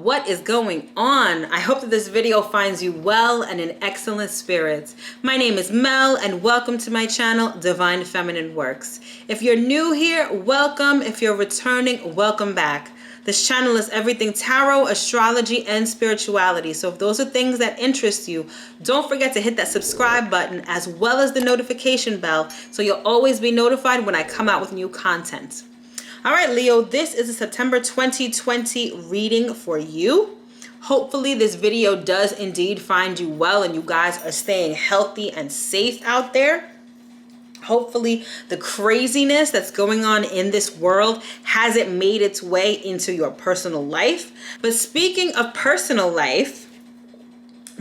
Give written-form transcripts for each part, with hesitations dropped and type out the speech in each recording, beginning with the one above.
what is going on? I hope that this video finds you well and in excellent spirits. My name is Mel and welcome to my channel, Divine Feminine Works. If you're new here, welcome. If you're returning, welcome back. This channel is everything tarot, astrology, and spirituality. So if those are things that interest you, don't forget to hit that subscribe button as well as the notification bell so you'll always be notified when I come out with new content. All right, Leo, this is a September 2020 reading for you. Hopefully this video does indeed find you well and you guys are staying healthy and safe out there. Hopefully the craziness that's going on in this world hasn't made its way into your personal life. But speaking of personal life,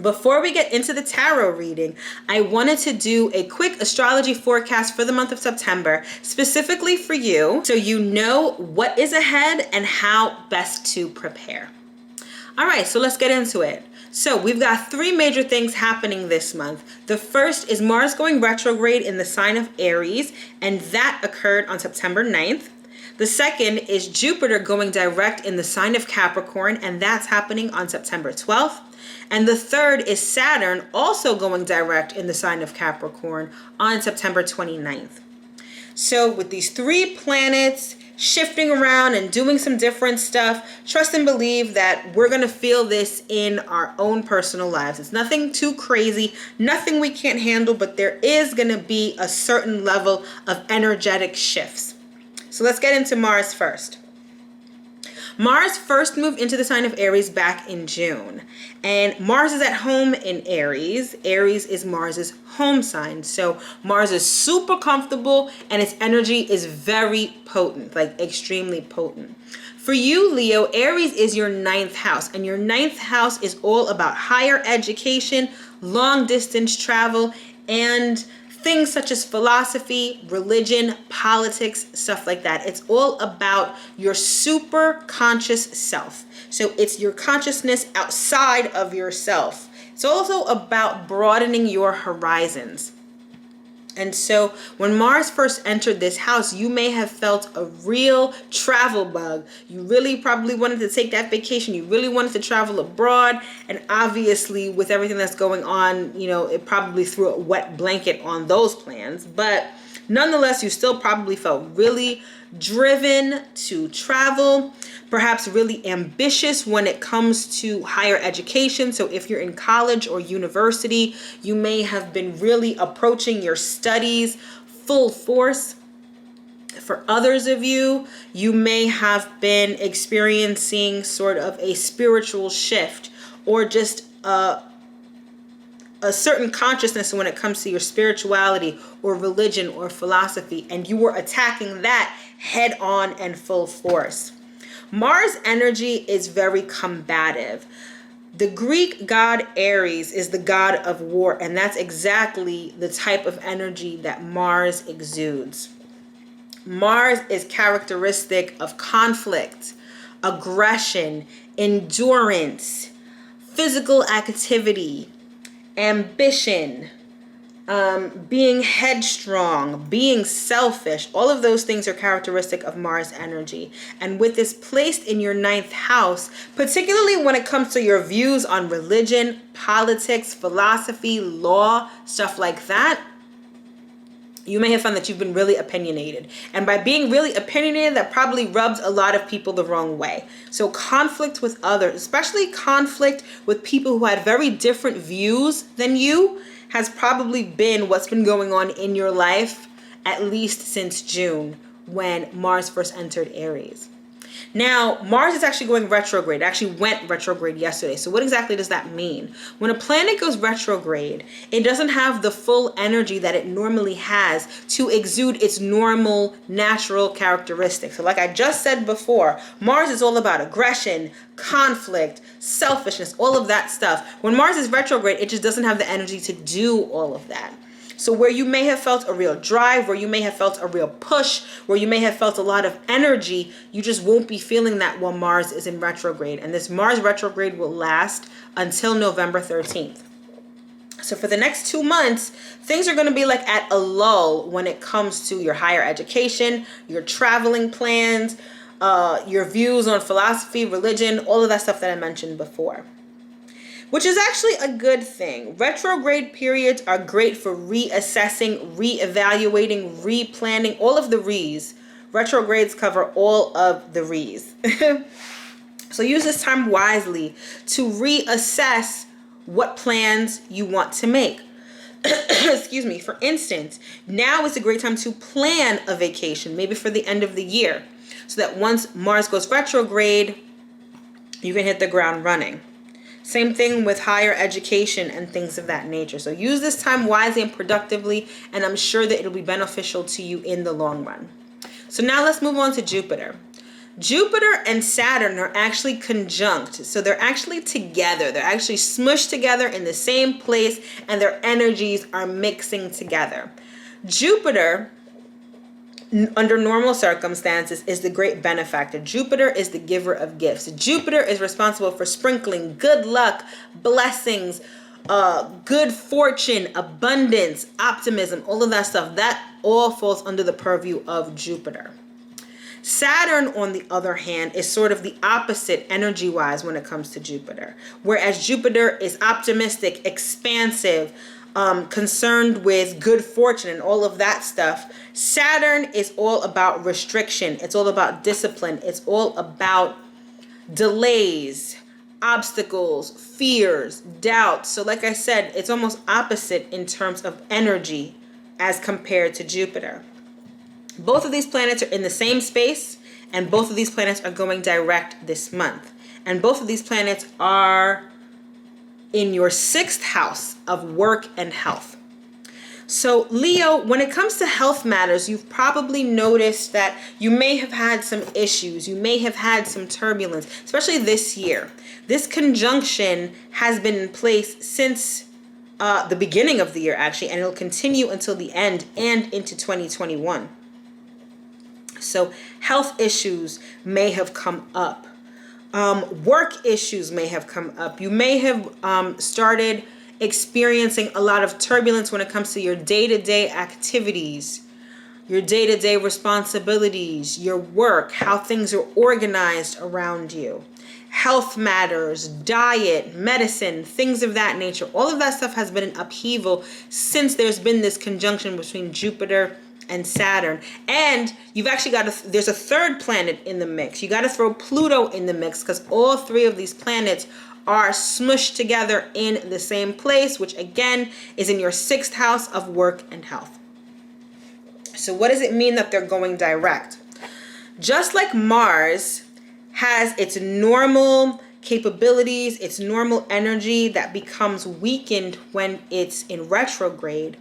before we get into the tarot reading, I wanted to do a quick astrology forecast for the month of September, specifically for you, so you know what is ahead and how best to prepare. All right, so let's get into it. So we've got three major things happening this month. The first is Mars going retrograde in the sign of Aries, and that occurred on September 9th. The second is Jupiter going direct in the sign of Capricorn, and that's happening on September 12th. And the third is Saturn also going direct in the sign of Capricorn on September 29th. So with these three planets shifting around and doing some different stuff, trust and believe that we're going to feel this in our own personal lives. It's nothing too crazy, nothing we can't handle, but there is going to be a certain level of energetic shifts. So let's get into Mars first. Mars first moved into the sign of Aries back in June, and Mars is at home in Aries. Aries is Mars's home sign, so Mars is super comfortable and its energy is very potent, like extremely potent. For you, Leo, Aries is your ninth house, and your ninth house is all about higher education, long distance travel, and things such as philosophy, religion, politics, stuff like that. It's all about your super conscious self. So it's your consciousness outside of yourself. It's also about broadening your horizons. And so when Mars first entered this house, you may have felt a real travel bug. You really probably wanted to take that vacation. You really wanted to travel abroad. And obviously with everything that's going on, you know, it probably threw a wet blanket on those plans. But nonetheless, you still probably felt really driven to travel, perhaps really ambitious when it comes to higher education. So if you're in college or university, you may have been really approaching your studies full force. For others of you, you may have been experiencing sort of a spiritual shift or just a certain consciousness when it comes to your spirituality or religion or philosophy, and you were attacking that head on and full force. Mars energy is very combative. The Greek god Ares is the god of war, and that's exactly the type of energy that Mars exudes. Mars is characteristic of conflict, aggression, endurance, physical activity, ambition, being headstrong, being selfish. All of those things are characteristic of Mars energy. And with this placed in your ninth house, particularly when it comes to your views on religion, politics, philosophy, law, stuff like that, you may have found that you've been really opinionated. And by being really opinionated, that probably rubs a lot of people the wrong way. So conflict with others, especially conflict with people who had very different views than you, has probably been what's been going on in your life, at least since June, when Mars first entered Aries. Now, Mars is actually going retrograde. It actually went retrograde yesterday. So what exactly does that mean? When a planet goes retrograde, it doesn't have the full energy that it normally has to exude its normal, natural characteristics. So like I just said before, Mars is all about aggression, conflict, selfishness, all of that stuff. When Mars is retrograde, it just doesn't have the energy to do all of that. So where you may have felt a real drive, where you may have felt a real push, where you may have felt a lot of energy, you just won't be feeling that while Mars is in retrograde. And this Mars retrograde will last until November 13th. So for the next 2 months, things are going to be like at a lull when it comes to your higher education, your traveling plans, your views on philosophy, religion, all of that stuff that I mentioned before. Which is actually a good thing. Retrograde periods are great for reassessing, reevaluating, replanning, all of the re's. Retrogrades cover all of the re's. So use this time wisely to reassess what plans you want to make. Excuse me. For instance, now is a great time to plan a vacation, maybe for the end of the year, so that once Mars goes retrograde, you can hit the ground running. Same thing with higher education and things of that nature. So use this time wisely and productively, and I'm sure that it'll be beneficial to you in the long run. So now let's move on to Jupiter. Jupiter and Saturn are actually conjunct. So they're actually together. They're actually smushed together in the same place, and their energies are mixing together. Jupiter, under normal circumstances, is the great benefactor. Jupiter is the giver of gifts. Jupiter is responsible for sprinkling good luck, blessings, good fortune, abundance, optimism, all of that stuff. That all falls under the purview of Jupiter. Saturn, on the other hand, is sort of the opposite energy-wise when it comes to Jupiter. Whereas Jupiter is optimistic, expansive, concerned with good fortune and all of that stuff, Saturn is all about restriction. It's all about discipline. It's all about delays, obstacles, fears, doubts. So like I said, it's almost opposite in terms of energy as compared to Jupiter. Both of these planets are in the same space, and both of these planets are going direct this month. And both of these planets are in your 6th house of work and health. So Leo, when it comes to health matters, you've probably noticed that you may have had some issues. You may have had some turbulence, especially this year. This conjunction has been in place since the beginning of the year, actually, and it'll continue until the end and into 2021. So health issues may have come up. Work issues may have come up. You may have started experiencing a lot of turbulence when it comes to your day-to-day activities, your day-to-day responsibilities, your work, how things are organized around you. Health matters, diet, medicine, things of that nature. All of that stuff has been in upheaval since there's been this conjunction between Jupiter and Saturn. And you've actually got there's a third planet in the mix. You got to throw Pluto in the mix, because all 3 of these planets are smushed together in the same place, which again is in your 6th house of work and health. So what does it mean that they're going direct? Just like Mars has its normal capabilities, its normal energy that becomes weakened when it's in retrograde,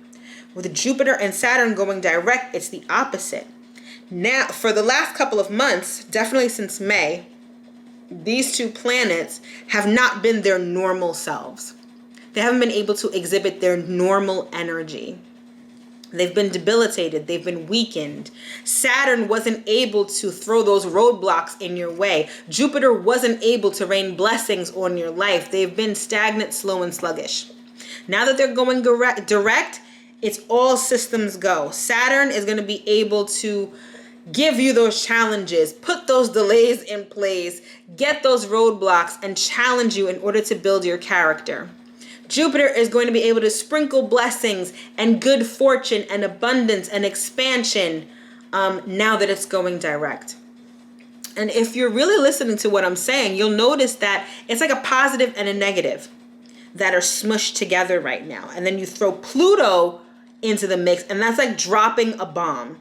with Jupiter and Saturn going direct, it's the opposite. Now, for the last couple of months, definitely since May, these 2 planets have not been their normal selves. They haven't been able to exhibit their normal energy. They've been debilitated. They've been weakened. Saturn wasn't able to throw those roadblocks in your way. Jupiter wasn't able to rain blessings on your life. They've been stagnant, slow, and sluggish. Now that they're going direct, it's all systems go. Saturn is going to be able to give you those challenges, put those delays in place, get those roadblocks, and challenge you in order to build your character. Jupiter is going to be able to sprinkle blessings and good fortune and abundance and expansion now that it's going direct. And if you're really listening to what I'm saying, you'll notice that it's like a positive and a negative that are smushed together right now. And then you throw Pluto into the mix, and that's like dropping a bomb.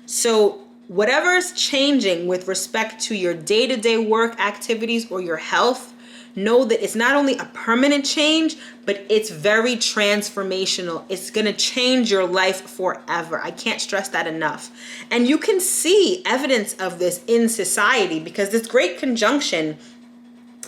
So whatever is changing with respect to your day-to-day work activities or your health, know that it's not only a permanent change, but it's very transformational. It's going to change your life forever. I can't stress that enough. And you can see evidence of this in society, because this great conjunction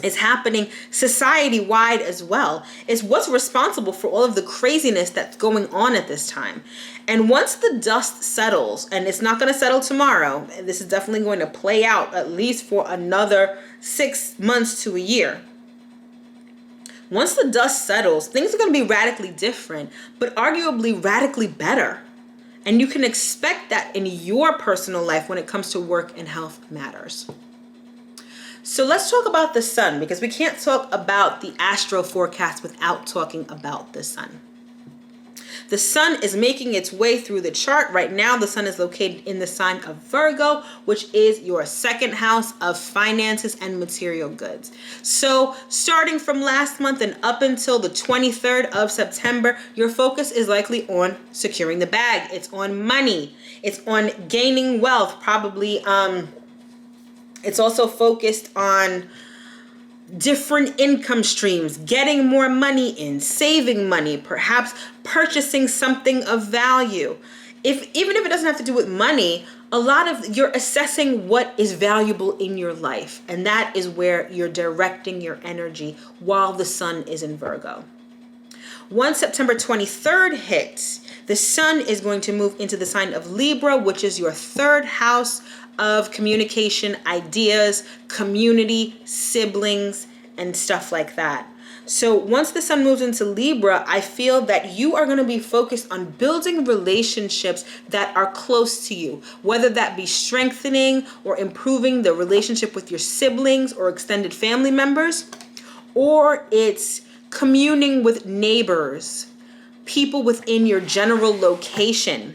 is happening society-wide as well. It's what's responsible for all of the craziness that's going on at this time. And once the dust settles, and it's not going to settle tomorrow, this is definitely going to play out at least for another 6 months to a year. Once the dust settles, things are going to be radically different, but arguably radically better. And you can expect that in your personal life when it comes to work and health matters. So let's talk about the sun, because we can't talk about the astro forecast without talking about the sun. The sun is making its way through the chart. Right now, the sun is located in the sign of Virgo, which is your second house of finances and material goods. So starting from last month and up until the 23rd of September, your focus is likely on securing the bag. It's on money. It's on gaining wealth. Probably, it's also focused on different income streams, getting more money in, saving money, perhaps purchasing something of value. Even if it doesn't have to do with money, a lot of you're assessing what is valuable in your life, and that is where you're directing your energy while the sun is in Virgo. Once September 23rd hits, the sun is going to move into the sign of Libra, which is your third house of communication, ideas, community, siblings, and stuff like that. So once the sun moves into Libra, I feel that you are going to be focused on building relationships that are close to you, whether that be strengthening or improving the relationship with your siblings or extended family members, or it's communing with neighbors, people within your general location.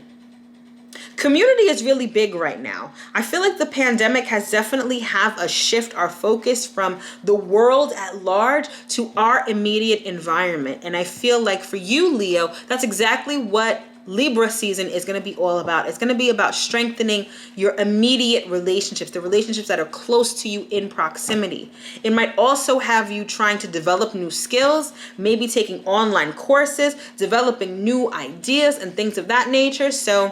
Community is really big right now. I feel like the pandemic has definitely have us shift our focus from the world at large to our immediate environment. And I feel like for you, Leo, that's exactly what Libra season is going to be all about. It's going to be about strengthening your immediate relationships, the relationships that are close to you in proximity. It might also have you trying to develop new skills, maybe taking online courses, developing new ideas and things of that nature. So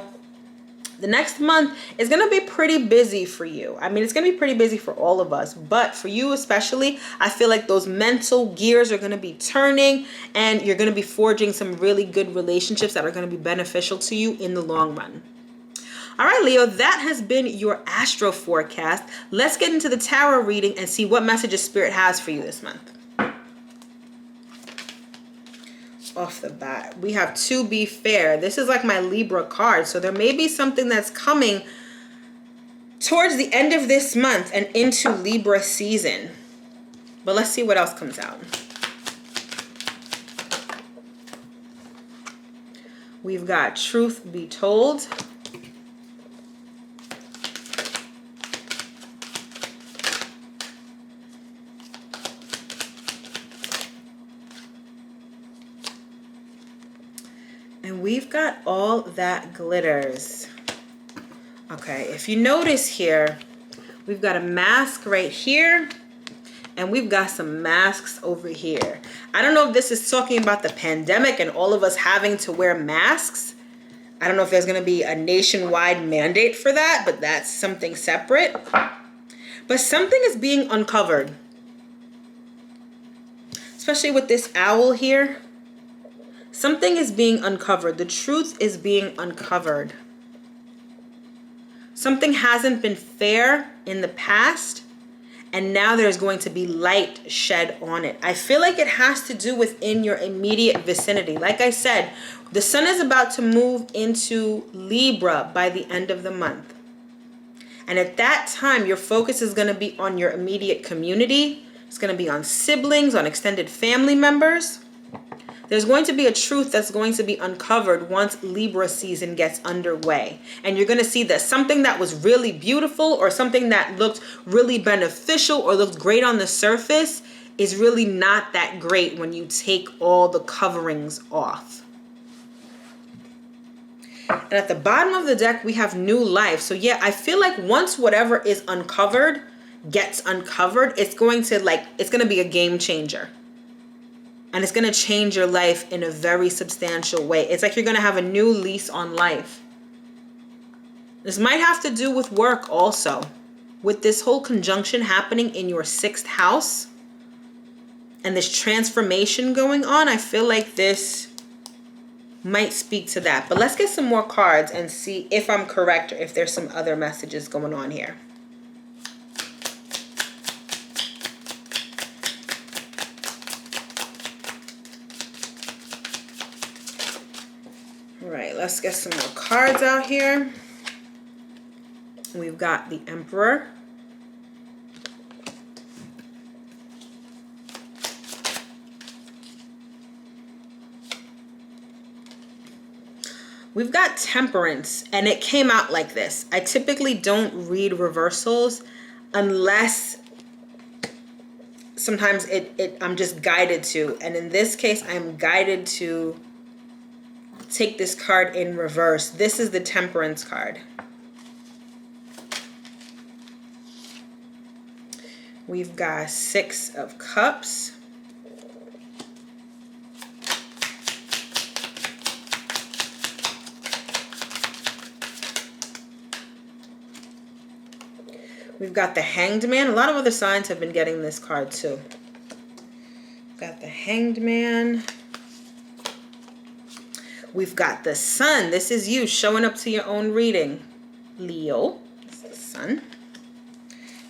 the next month is going to be pretty busy for you. I mean, it's going to be pretty busy for all of us, but for you especially, I feel like those mental gears are going to be turning, and you're going to be forging some really good relationships that are going to be beneficial to you in the long run. All right, Leo, that has been your astro forecast. Let's get into the tarot reading and see what messages Spirit has for you this month. Off the bat, we have To Be Fair. This is like my Libra card, so there may be something that's coming towards the end of this month and into Libra season. But let's see what else comes out. We've got Truth Be Told. And we've got All That Glitters. Okay, if you notice here, we've got a mask right here, and we've got some masks over here. I don't know if this is talking about the pandemic and all of us having to wear masks. I don't know if there's going to be a nationwide mandate for that, but that's something separate. But something is being uncovered, especially with this owl here. Something is being uncovered. The truth is being uncovered. Something hasn't been fair in the past, and now there's going to be light shed on it. I feel like it has to do within your immediate vicinity. Like I said, the sun is about to move into Libra by the end of the month. And at that time, your focus is going to be on your immediate community. It's going to be on siblings, on extended family members. There's going to be a truth that's going to be uncovered once Libra season gets underway. And you're going to see that something that was really beautiful or something that looked really beneficial or looked great on the surface is really not that great when you take all the coverings off. And at the bottom of the deck, we have New Life. So yeah, I feel like once whatever is uncovered gets uncovered, it's going to be a game changer. And it's going to change your life in a very substantial way. It's like you're going to have a new lease on life. This might have to do with work also. With this whole conjunction happening in your 6th house and this transformation going on, I feel like this might speak to that. But let's get some more cards and see if I'm correct or if there's some other messages going on here. let's get some more cards out here. We've got the Emperor. We've got Temperance, and it came out like this. I typically don't read reversals unless sometimes I'm just guided to. And in this case, I'm guided to take this card in reverse. This is the Temperance card. We've got Six of Cups. We've got the Hanged Man. A lot of other signs have been getting this card too. Got the Hanged Man. We've got the Sun. This is you showing up to your own reading. Leo. That's the Sun.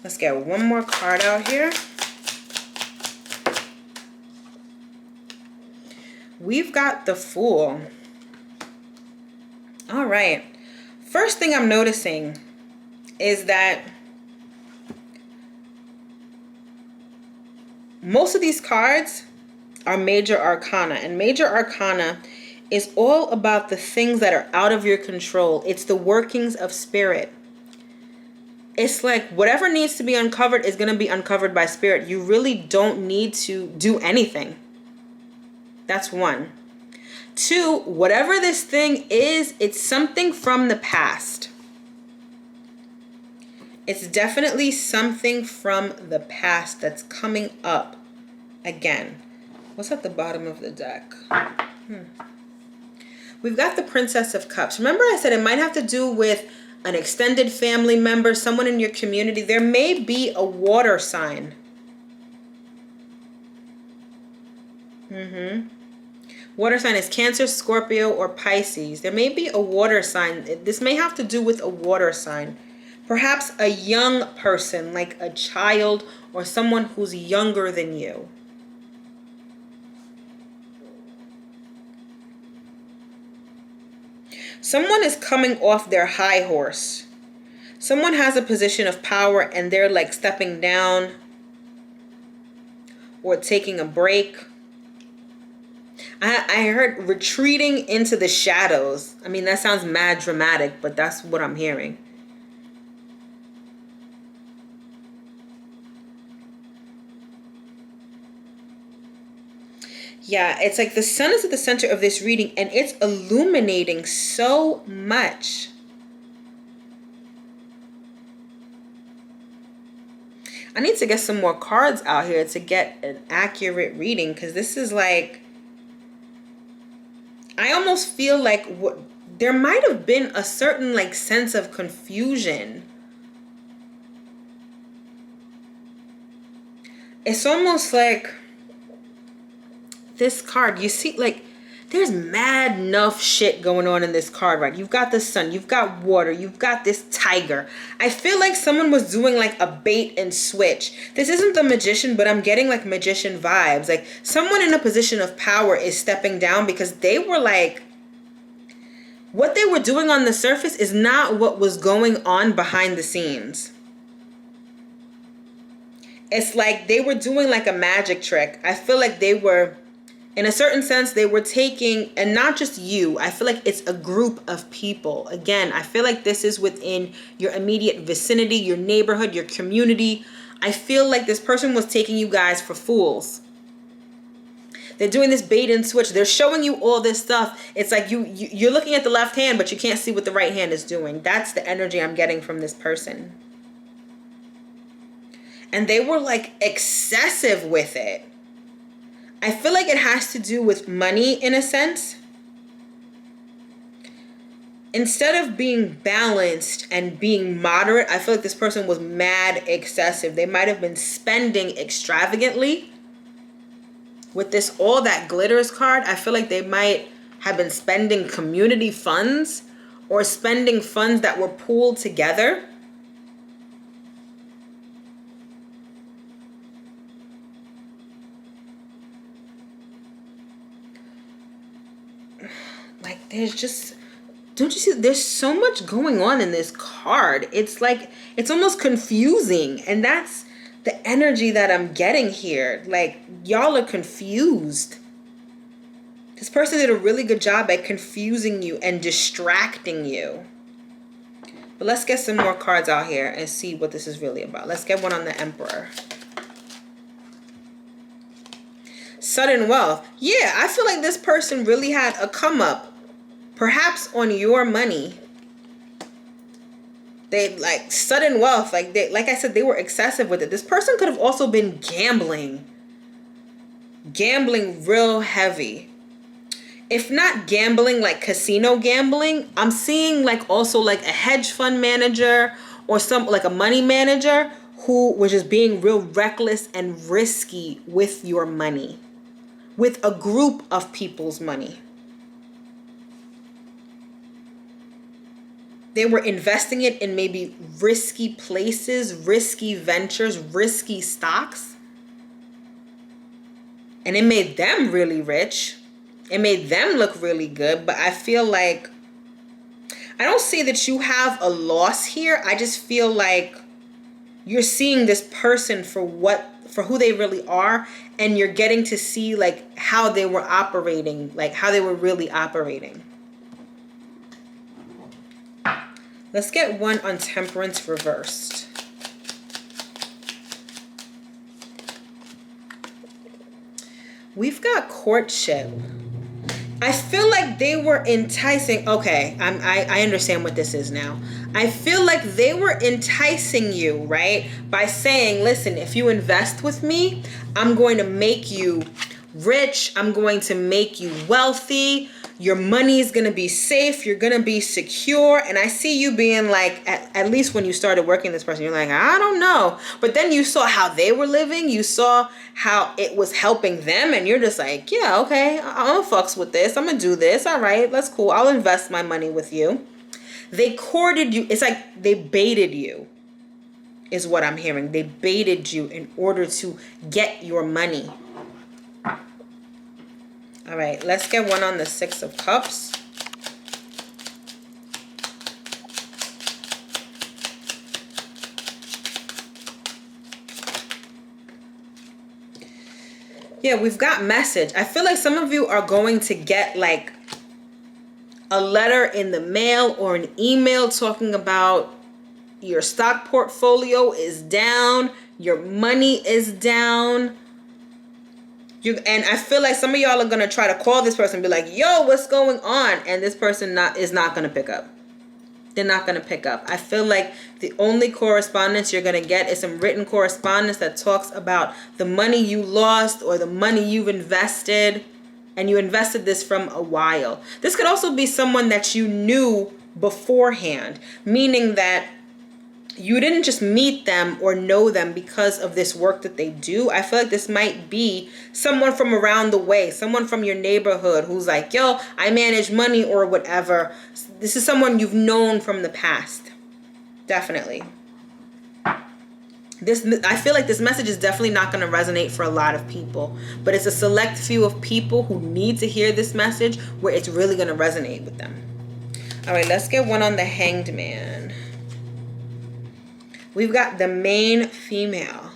Let's get one more card out here. We've got the Fool. All right. First thing I'm noticing is that most of these cards are major arcana, and major arcana is all about the things that are out of your control. It's the workings of spirit. It's like whatever needs to be uncovered is going to be uncovered by spirit. You really don't need to do anything. That's one. Two, whatever this thing is, it's something from the past. It's definitely something from the past that's coming up again. What's at the bottom of the deck? We've got the Princess of Cups. Remember I said it might have to do with an extended family member, someone in your community. There may be a water sign. Water sign is Cancer, Scorpio, or Pisces. There may be a water sign. This may have to do with a water sign. Perhaps a young person, like a child or someone who's younger than you. Someone is coming off their high horse. Someone has a position of power and they're like stepping down or taking a break. I heard retreating into the shadows. I mean, that sounds mad dramatic, but that's what I'm hearing. Yeah, it's like the sun is at the center of this reading and it's illuminating so much. I need to get some more cards out here to get an accurate reading, because this is like, I almost feel like there might have been a certain like sense of confusion. It's almost like this card, you see, like there's mad enough shit going on in this card, right? You've got the sun, you've got water, you've got this tiger. I feel like someone was doing like a bait and switch. This isn't the Magician, but I'm getting like Magician vibes. Like someone in a position of power is stepping down because they were like, what they were doing on the surface is not what was going on behind the scenes. It's like they were doing like a magic trick. I feel like they were, in a certain sense, they were taking, and not just you, I feel like it's a group of people. Again, I feel like this is within your immediate vicinity, your neighborhood, your community. I feel like this person was taking you guys for fools. They're doing this bait and switch. They're showing you all this stuff. It's like you're looking at the left hand, but you can't see what the right hand is doing. That's the energy I'm getting from this person. And they were like excessive with it. I feel like it has to do with money in a sense. Instead of being balanced and being moderate, I feel like this person was mad excessive. They might have been spending extravagantly. With this All That Glitters card, I feel like they might have been spending community funds or spending funds that were pooled together. Like there's just don't you see, there's so much going on in this card. It's like, it's almost confusing. And that's the energy that I'm getting here. Like, y'all are confused. This person did a really good job at confusing you and distracting you. But let's get some more cards out here and see what this is really about. Let's get one on the Emperor. Sudden wealth. Yeah, I feel like this person really had a come up. Perhaps on your money. They like sudden wealth. Like I said, they were excessive with it. This person could have also been gambling. Gambling real heavy. If not gambling, like casino gambling, I'm seeing like also like a hedge fund manager or some like a money manager who was just being real reckless and risky with your money. With a group of people's money. They were investing it in maybe risky places, risky ventures, risky stocks. And it made them really rich. It made them look really good. But I feel like, I don't see that you have a loss here. I just feel like you're seeing this person for who they really are. And you're getting to see like how they were operating, like how they were really operating. Let's get one on Temperance reversed. We've got Courtship. I feel like they were enticing. Okay, I understand what this is now. I feel like they were enticing you, right? By saying, listen, if you invest with me, I'm going to make you rich. I'm going to make you wealthy. Your money is going to be safe. You're going to be secure. And I see you being like, at least when you started working this person, you're like, I don't know. But then you saw how they were living. You saw how it was helping them. And you're just like, yeah, okay, I'm going to fucks with this. I'm going to do this. All right, that's cool. I'll invest my money with you. They courted you. It's like they baited you is what I'm hearing. They baited you in order to get your money. All right, let's get one on the Six of Cups. Yeah, we've got message. I feel like some of you are going to get like a letter in the mail or an email talking about your stock portfolio is down, your money is down. And I feel like some of y'all are going to try to call this person and be like, yo, what's going on? And this person is not going to pick up. They're not going to pick up. I feel like the only correspondence you're going to get is some written correspondence that talks about the money you lost or the money you've invested. And you invested this from a while. This could also be someone that you knew beforehand, meaning that you didn't just meet them or know them because of this work that they do. I feel like this might be someone from around the way, someone from your neighborhood who's like, yo, I manage money or whatever. This is someone you've known from the past. Definitely. I feel like this message is definitely not going to resonate for a lot of people, but it's a select few of people who need to hear this message where it's really going to resonate with them. All right, let's get one on the Hanged Man. We've got the main female.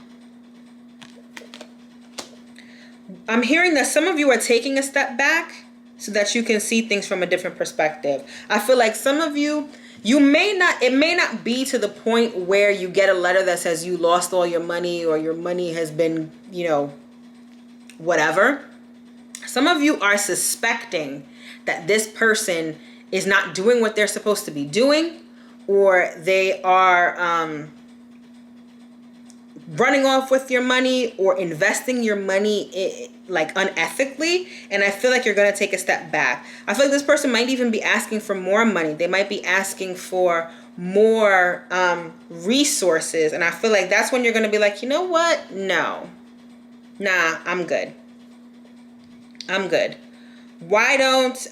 I'm hearing that some of you are taking a step back so that you can see things from a different perspective. I feel like some of you, it may not be to the point where you get a letter that says you lost all your money or your money has been, whatever. Some of you are suspecting that this person is not doing what they're supposed to be doing, or they are running off with your money or investing your money like unethically. And I feel like you're going to take a step back. I feel like this person might even be asking for more money. They might be asking for more resources. And I feel like that's when you're going to be like, you know what? No. Nah, I'm good. I'm good. Why don't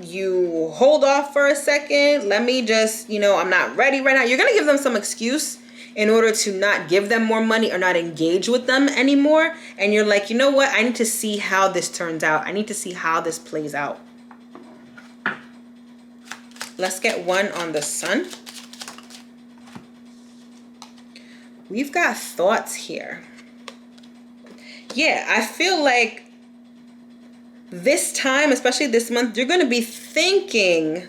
you hold off for a second? Let me just, I'm not ready right now. You're going to give them some excuse in order to not give them more money or not engage with them anymore. And you're like, you know what? I need to see how this turns out. I need to see how this plays out. Let's get one on the sun. We've got thoughts here. Yeah, I feel like this time, especially this month, you're going to be thinking,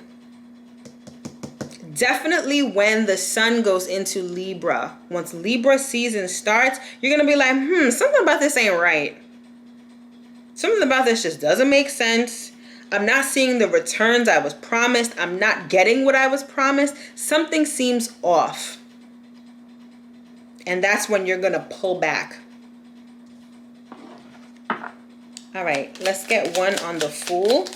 definitely when the sun goes into Libra. Once Libra season starts, you're going to be like, something about this ain't right. Something about this just doesn't make sense. I'm not seeing the returns I was promised. I'm not getting what I was promised. Something seems off. And that's when you're going to pull back. All right, let's get one on the Fool.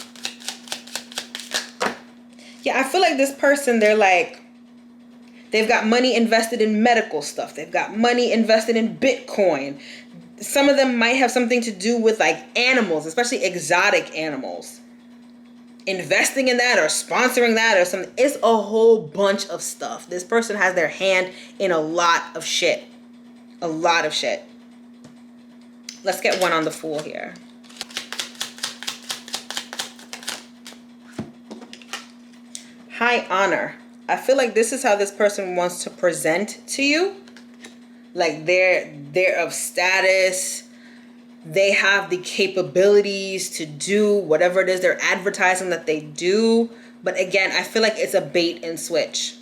Yeah, I feel like this person, they've got money invested in medical stuff. They've got money invested in Bitcoin. Some of them might have something to do with like animals, especially exotic animals. Investing in that or sponsoring that or something. It's a whole bunch of stuff. This person has their hand in a lot of shit. A lot of shit. Let's get one on the Fool here. High honor. I feel like this is how this person wants to present to you. Like they're of status. They have the capabilities to do whatever it is they're advertising that they do. But again, I feel like it's a bait and switch.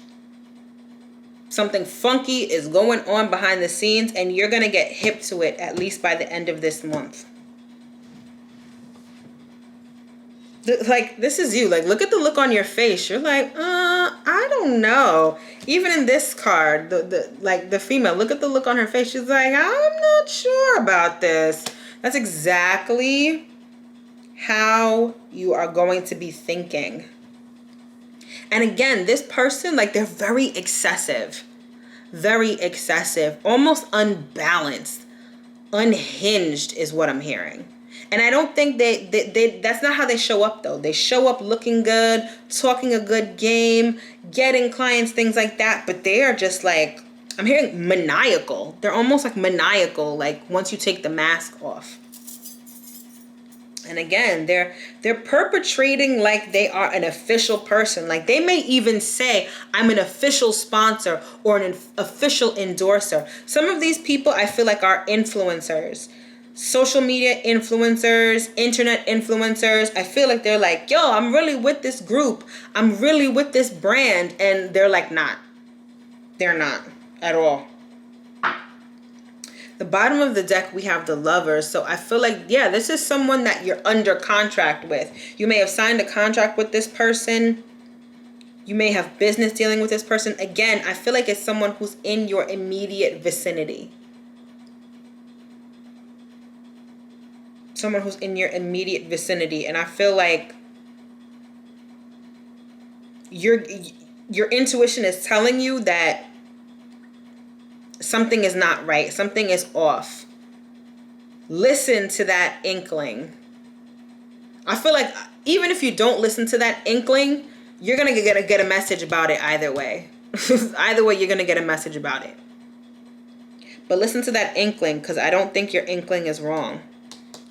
Something funky is going on behind the scenes and you're going to get hip to it at least by the end of this month. Like, this is you. Like, look at the look on your face. You're like, I don't know. Even in this card, the female, look at the look on her face. She's like, I'm not sure about this. That's exactly how you are going to be thinking. And again, this person, like, they're very excessive, almost unbalanced, unhinged is what I'm hearing. And I don't think that's not how they show up though. They show up looking good, talking a good game, getting clients, things like that. But they are just like, I'm hearing maniacal. They're almost like maniacal, like once you take the mask off. And again, they're perpetrating like they are an official person. Like they may even say, I'm an official sponsor or an official endorser. Some of these people I feel like are influencers. Social media influencers, internet influencers. I feel like they're like, yo, I'm really with this group. I'm really with this brand. And they're like, not. They're not at all. The bottom of the deck, we have the Lovers. So I feel like, yeah, this is someone that you're under contract with. You may have signed a contract with this person. You may have business dealing with this person. Again, I feel like it's someone who's in your immediate vicinity. Someone who's in your immediate vicinity. And I feel like your intuition is telling you that something is not right. Something is off. Listen to that inkling. I feel like even if you don't listen to that inkling, you're going to get a message about it either way. Either way, you're going to get a message about it. But listen to that inkling, because I don't think your inkling is wrong.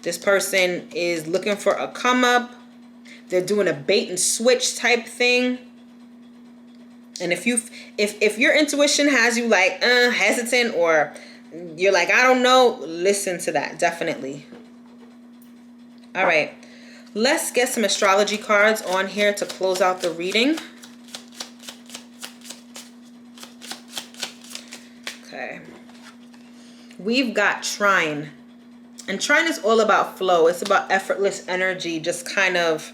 This person is looking for a come up. They're doing a bait and switch type thing. And if your intuition has you like hesitant, or you're like, I don't know, listen to that. Definitely. All right. Let's get some astrology cards on here to close out the reading. Okay. We've got Trine. And Trine is all about flow. It's about effortless energy, just kind of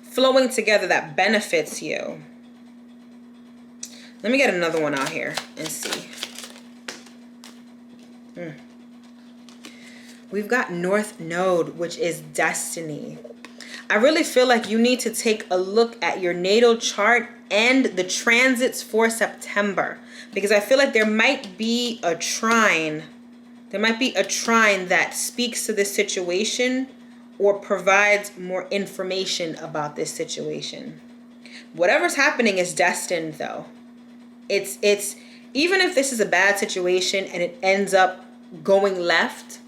flowing together that benefits you. Let me get another one out here and see. We've got North Node, which is destiny. I really feel like you need to take a look at your natal chart and the transits for September, because I feel like there might be a trine. There might be a trine that speaks to this situation or provides more information about this situation. Whatever's happening is destined though. It's even if this is a bad situation and it ends up going left,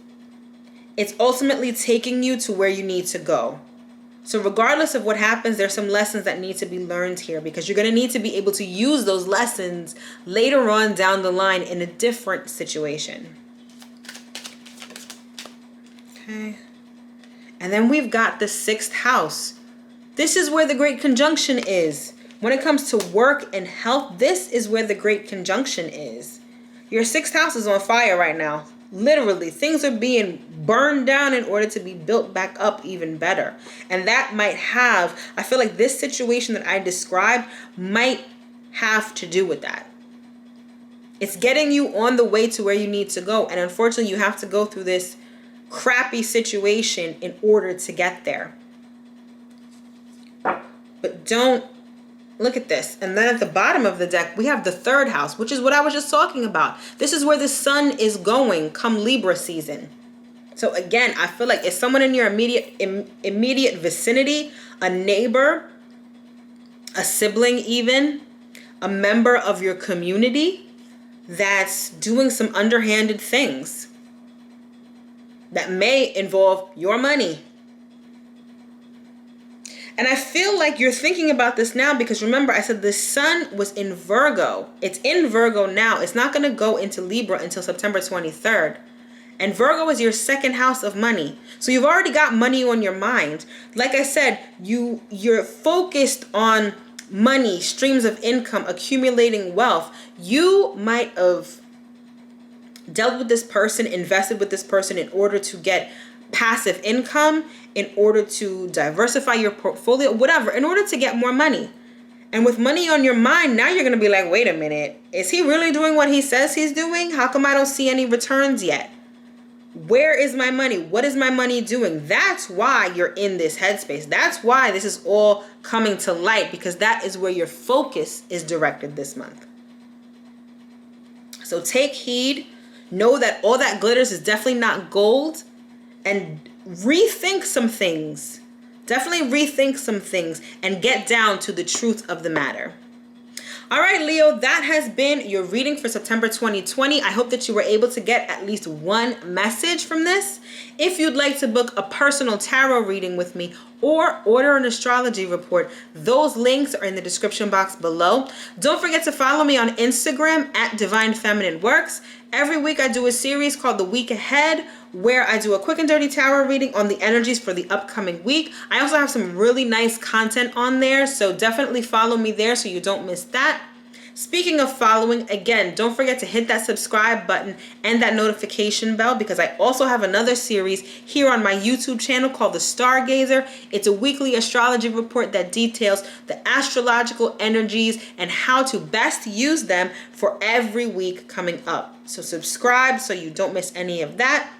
it's ultimately taking you to where you need to go. So regardless of what happens, there's some lessons that need to be learned here, because you're going to need to be able to use those lessons later on down the line in a different situation. Okay. And then we've got the 6th house. This is where the great conjunction is. When it comes to work and health, this is where the great conjunction is. Your 6th house is on fire right now. Literally, things are being burned down in order to be built back up even better. And that might have, I feel like this situation that I described might have to do with that. It's getting you on the way to where you need to go. And unfortunately, you have to go through this crappy situation in order to get there. But don't look at this. And then at the bottom of the deck, we have the 3rd house, which is what I was just talking about. This is where the sun is going come Libra season. So again, I feel like it's someone in your immediate vicinity, a neighbor, a sibling even, a member of your community that's doing some underhanded things that may involve your money. And I feel like you're thinking about this now because remember, I said the sun was in Virgo. It's in Virgo now. It's not going to go into Libra until September 23rd. And Virgo is your 2nd house of money. So you've already got money on your mind. Like I said, you're focused on money, streams of income, accumulating wealth. You might have dealt with this person, invested with this person in order to get passive income, in order to diversify your portfolio, whatever, in order to get more money. And with money on your mind, now you're going to be like, wait a minute, is he really doing what he says he's doing? How come I don't see any returns yet? Where is my money? What is my money doing? That's why you're in this headspace. That's why this is all coming to light, because that is where your focus is directed this month. So take heed. Know that all that glitters is definitely not gold, and rethink some things. Definitely rethink some things and get down to the truth of the matter. All right, Leo, that has been your reading for September 2020. I hope that you were able to get at least one message from this. If you'd like to book a personal tarot reading with me or order an astrology report, those links are in the description box below. Don't forget to follow me on Instagram at Divine Feminine Works. Every week I do a series called The Week Ahead, where I do a quick and dirty tarot reading on the energies for the upcoming week. I also have some really nice content on there, so definitely follow me there so you don't miss that. Speaking of following, again, don't forget to hit that subscribe button and that notification bell, because I also have another series here on my YouTube channel called The Stargazer. It's a weekly astrology report that details the astrological energies and how to best use them for every week coming up. So subscribe so you don't miss any of that.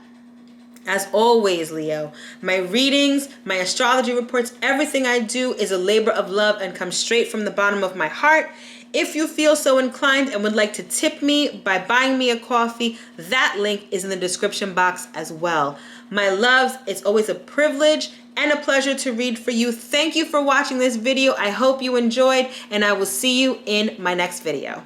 As always, Leo, my readings, my astrology reports, everything I do is a labor of love and comes straight from the bottom of my heart. If you feel so inclined and would like to tip me by buying me a coffee, that link is in the description box as well. My loves, it's always a privilege and a pleasure to read for you. Thank you for watching this video. I hope you enjoyed, and I will see you in my next video.